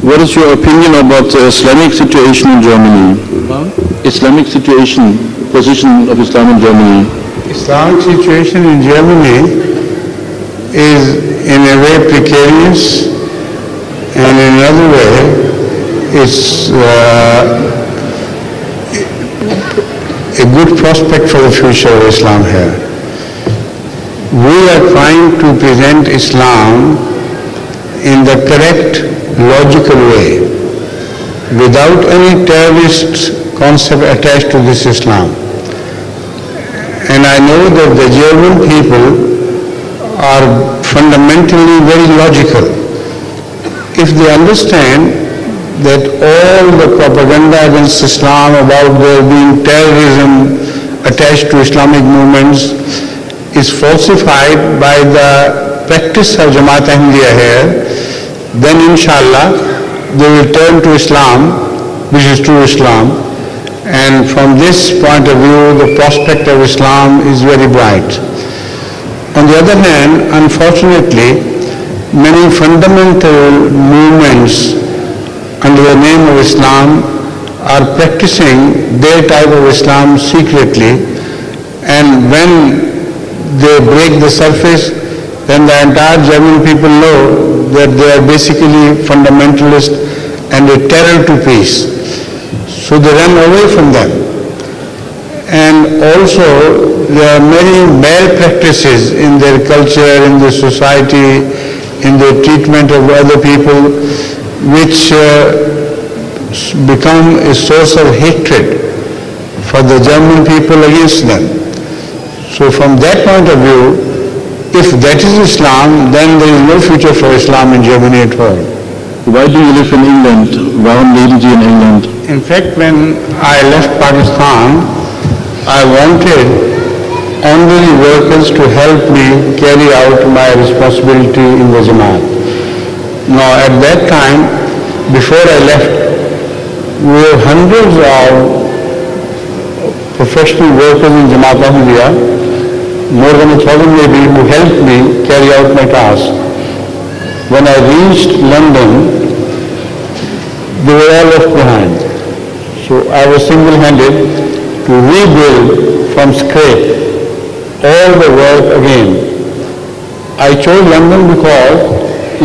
What is your opinion about the Islamic situation in Germany? Islamic situation, position of Islam in Germany. Islamic situation in Germany is in a way precarious, and in another way it's a good prospect for the future of Islam here. We are trying to present Islam in the correct, logical way, without any terrorist concept attached to this Islam. And I know that the German people are fundamentally very logical. If they understand that all the propaganda against Islam about there being terrorism attached to Islamic movements is falsified by the practice of Jamaat Ahmadiyya here, then inshallah they will turn to Islam, which is true Islam. And from this point of view, the prospect of Islam is very bright. On the other hand, unfortunately, many fundamental movements under the name of Islam are practicing their type of Islam secretly, and when they break the surface, then the entire German people know that they are basically fundamentalist and a terror to peace. So they run away from them. And also there are many malpractices in their culture, in their society, in their treatment of other people, which become a source of hatred for the German people against them. So from that point of view, if that is Islam, then there is no future for Islam in Germany at all. Why do you live in England? Warum leben Sie in England? In fact, when I left Pakistan, I wanted honorary workers to help me carry out my responsibility in the Jamaat. Now at that time, before I left, we were hundreds of professional workers in Jamaat Ahmadiyya, more than 1,000 maybe, who helped me carry out my task. When I reached London, they were all left behind. So I was single-handed to rebuild from scratch all the work again. I chose London because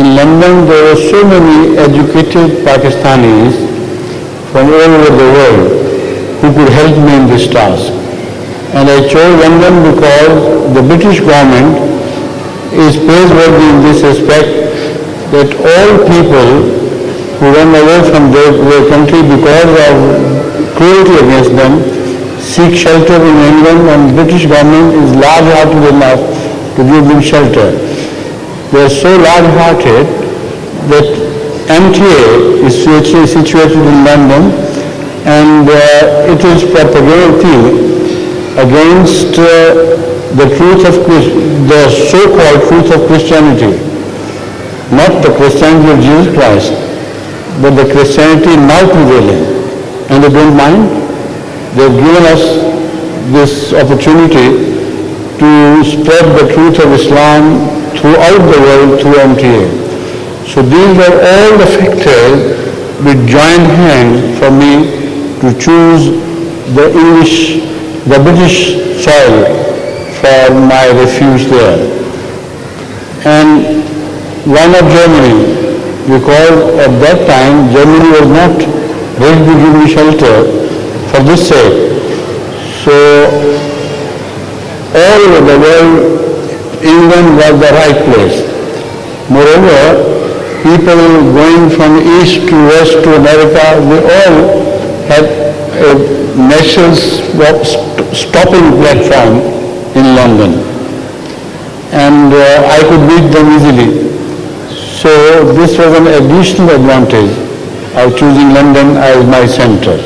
in London there were so many educated Pakistanis from all over the world who could help me in this task. And I chose London because the British government is praiseworthy in this respect, that all people who run away from their country because of cruelty against them seek shelter in England, and the British government is large-hearted enough to give them shelter. They are so large-hearted that MTA is situated in London, and it is propagating against the truth of the so-called truth of Christianity, not the Christianity of Jesus Christ, but the Christianity now prevailing. And they don't mind. They've given us this opportunity to spread the truth of Islam throughout the world through MTA. So these are all the factors which joined hands for me to choose the British soil for my refuge there. And why not Germany? Because at that time Germany was not ready to give me shelter for this sake. So all over the world, England was the right place. Moreover, people going from east to west to America, they all had a natural stopping platform in London, and I could reach them easily. So this was an additional advantage of choosing London as my center.